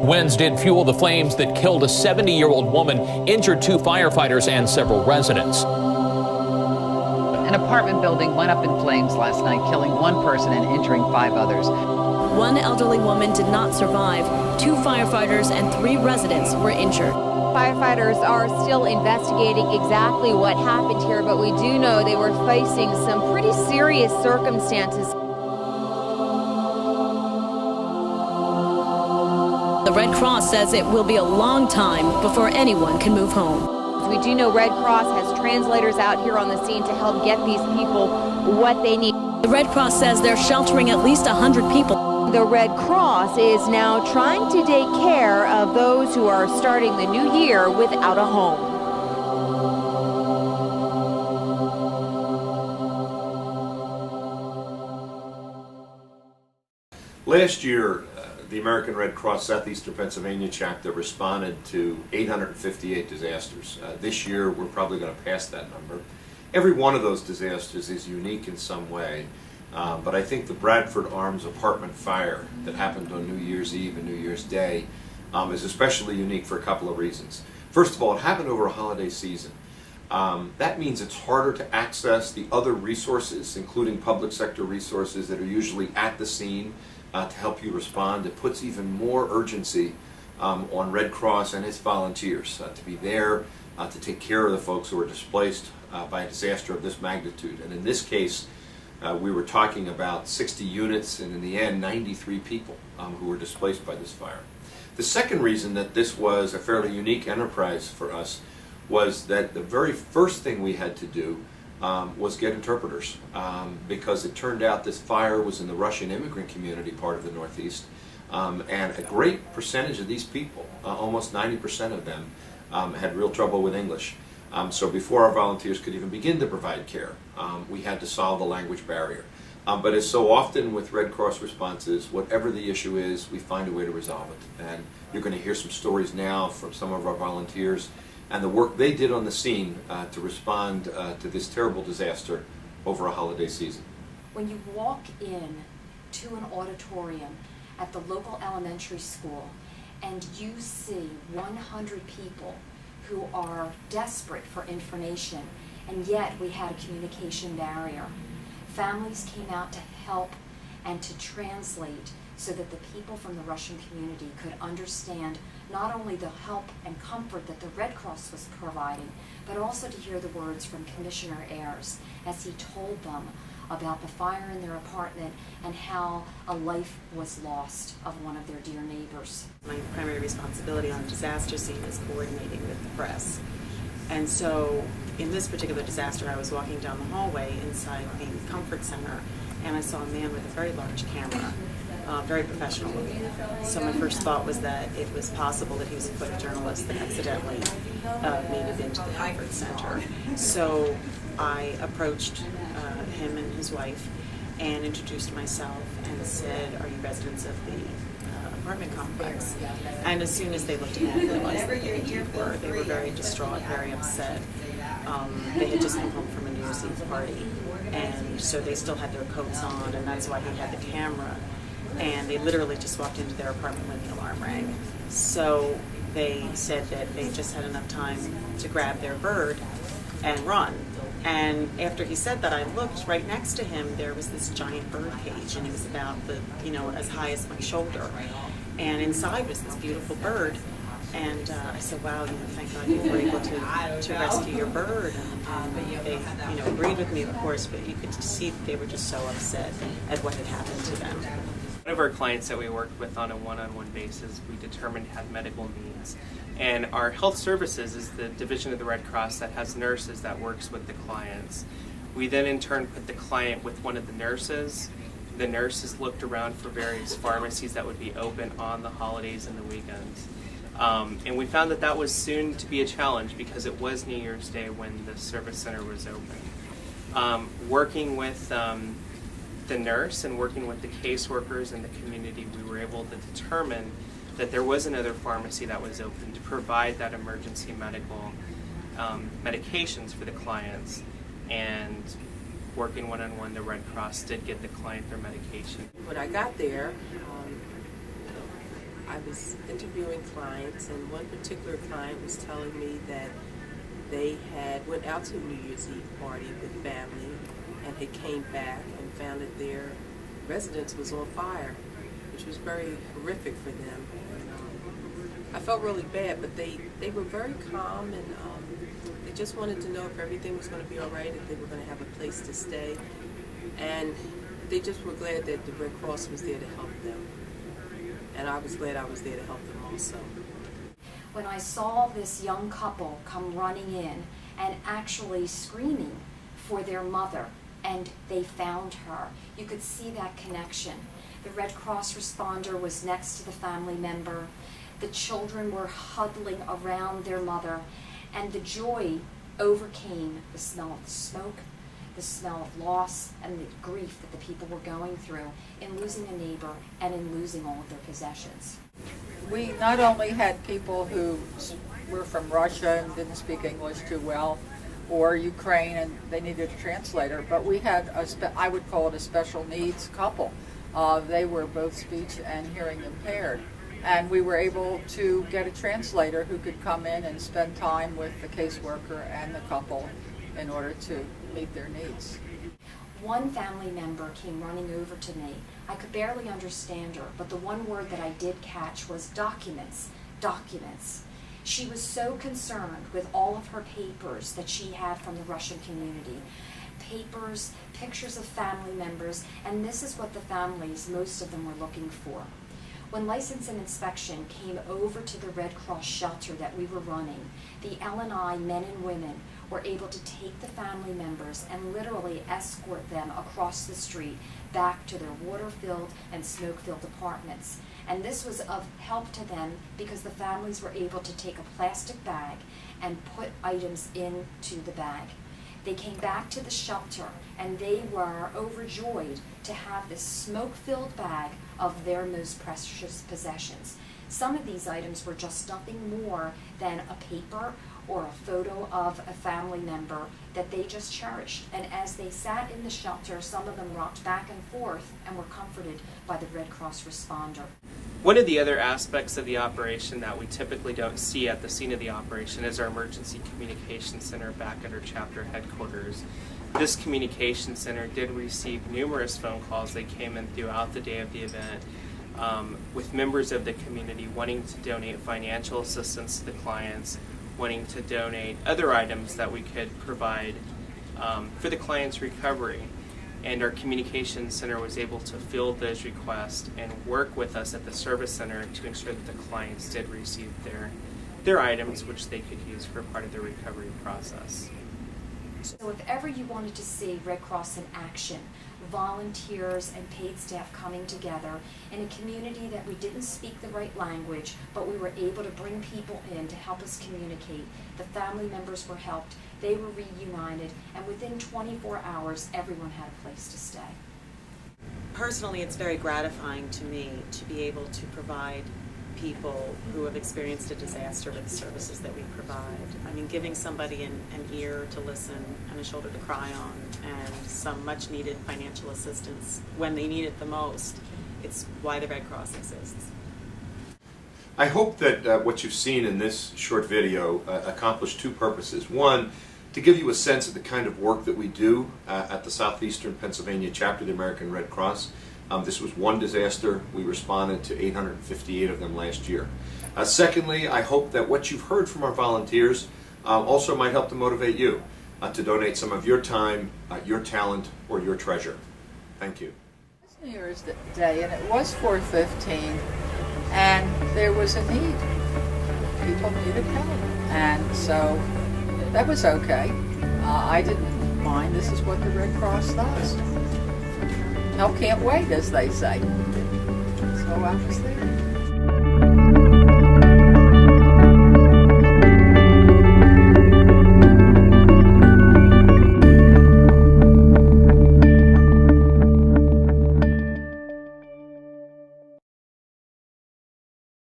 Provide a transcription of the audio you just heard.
Winds did fuel the flames that killed a 70-year-old woman, injured 2 firefighters and several residents. An apartment building went up in flames last night, killing 1 person and injuring 5 others. 1 elderly woman did not survive. 2 firefighters and 3 residents were injured. Firefighters are still investigating exactly what happened here, but we do know they were facing some pretty serious circumstances. The Red Cross says it will be a long time before anyone can move home. We do know Red Cross has translators out here on the scene to help get these people what they need. The Red Cross says they're sheltering at least 100 people. The Red Cross is now trying to take care of those who are starting the new year without a home. Last year, the American Red Cross Southeastern Pennsylvania chapter responded to 858 disasters. This year, we're probably going to pass that number. Every one of those disasters is unique in some way, but I think the Bradford Arms apartment fire that happened on New Year's Eve and New Year's Day is especially unique for a couple of reasons. First of all, it happened over a holiday season. That means it's harder to access the other resources, including public sector resources that are usually at the scene to help you respond. It puts even more urgency on Red Cross and its volunteers to be there to take care of the folks who are displaced by a disaster of this magnitude. And in this case, we were talking about 60 units and in the end 93 people who were displaced by this fire. The second reason that this was a fairly unique enterprise for us was that the very first thing we had to do was get interpreters, because it turned out this fire was in the Russian immigrant community part of the Northeast, and a great percentage of these people, almost 90% of them, had real trouble with English. So before our volunteers could even begin to provide care, we had to solve the language barrier. But as so often with Red Cross responses, whatever the issue is, we find a way to resolve it. And you're going to hear some stories now from some of our volunteers and the work they did on the scene to respond to this terrible disaster over a holiday season. When you walk in to an auditorium at the local elementary school and you see 100 people who are desperate for information, and yet we had a communication barrier. Families came out to help and to translate so that the people from the Russian community could understand not only the help and comfort that the Red Cross was providing, but also to hear the words from Commissioner Ayers as he told them about the fire in their apartment and how a life was lost of one of their dear neighbors. My primary responsibility on a disaster scene is coordinating with the press. And so in this particular disaster, I was walking down the hallway inside the Comfort Center, and I saw a man with a very large camera, very professional looking. So my first thought was that it was possible that he was a photojournalist that accidentally made it into the Comfort Center. So I approached him and his wife and introduced myself and said, "Are you residents of the apartment complex?" And as soon as they looked at me, I realized that they were very distraught, very upset. They had just come home from a New Year's Eve party, and so they still had their coats on, and that's why he had the camera. And they literally just walked into their apartment when the alarm rang. So they said that they just had enough time to grab their bird and run. And after he said that, I looked right next to him. There was this giant bird cage, and it was about as high as my shoulder. And inside was this beautiful bird. And I said, "Wow, thank God you were able to rescue your bird." And they, agreed with me, of course, but you could see that they were just so upset at what had happened to them. One of our clients that we worked with on a one-on-one basis, we determined had medical needs. And our health services is the division of the Red Cross that has nurses that works with the clients. We then in turn put the client with one of the nurses. The nurses looked around for various pharmacies that would be open on the holidays and the weekends. And we found that was soon to be a challenge because it was New Year's Day when the service center was open. Working with the nurse and working with the caseworkers in the community, we were able to determine that there was another pharmacy that was open to provide that emergency medical medications for the clients. And working one-on-one, the Red Cross did get the client their medication. When I got there, I was interviewing clients, and one particular client was telling me that they had went out to a New Year's Eve party with family and had came back and found that their residence was on fire, which was very horrific for them. And, I felt really bad, but they were very calm, and they just wanted to know if everything was going to be all right, if they were going to have a place to stay, and they just were glad that the Red Cross was there to help them. And I was glad I was there to help them also. When I saw this young couple come running in and actually screaming for their mother, and they found her, you could see that connection. The Red Cross responder was next to the family member. The children were huddling around their mother, and the joy overcame the smell of the smoke, the smell of loss, and the grief that the people were going through in losing a neighbor and in losing all of their possessions. We not only had people who were from Russia and didn't speak English too well, or Ukraine and they needed a translator, but we had I would call it a special needs couple. They were both speech and hearing impaired. And we were able to get a translator who could come in and spend time with the caseworker and the couple in order to meet their needs. One family member came running over to me. I could barely understand her, but the one word that I did catch was documents, documents. She was so concerned with all of her papers that she had from the Russian community. Papers, pictures of family members, and this is what the families, most of them, were looking for. When License and Inspection came over to the Red Cross shelter that we were running, the L&I men and women were able to take the family members and literally escort them across the street back to their water-filled and smoke-filled apartments. And this was of help to them because the families were able to take a plastic bag and put items into the bag. They came back to the shelter and they were overjoyed to have this smoke-filled bag of their most precious possessions. Some of these items were just nothing more than a paper or a photo of a family member that they just cherished. And as they sat in the shelter, some of them rocked back and forth and were comforted by the Red Cross responder. One of the other aspects of the operation that we typically don't see at the scene of the operation is our Emergency Communication Center back at our chapter headquarters. This communication center did receive numerous phone calls that came in throughout the day of the event with members of the community wanting to donate financial assistance to the clients, wanting to donate other items that we could provide for the client's recovery. And our communications center was able to field those requests and work with us at the service center to ensure that the clients did receive their items, which they could use for part of their recovery process. So if ever you wanted to see Red Cross in action, volunteers and paid staff coming together in a community that we didn't speak the right language, but we were able to bring people in to help us communicate. The family members were helped, they were reunited, and within 24 hours, everyone had a place to stay. Personally, it's very gratifying to me to be able to provide people who have experienced a disaster with the services that we provide. I mean, giving somebody an ear to listen and a shoulder to cry on and some much needed financial assistance when they need it the most. It's why the Red Cross exists. I hope that what you've seen in this short video accomplished two purposes. One, to give you a sense of the kind of work that we do at the Southeastern Pennsylvania chapter of the American Red Cross. This was one disaster. We responded to 858 of them last year. Secondly, I hope that what you've heard from our volunteers also might help to motivate you to donate some of your time, your talent, or your treasure. Thank you. It's New Year's Day, and it was 4:15, and there was a need. People needed help, and so that was okay. I didn't mind. This is what the Red Cross does. Help can't wait, as they say. So I was there.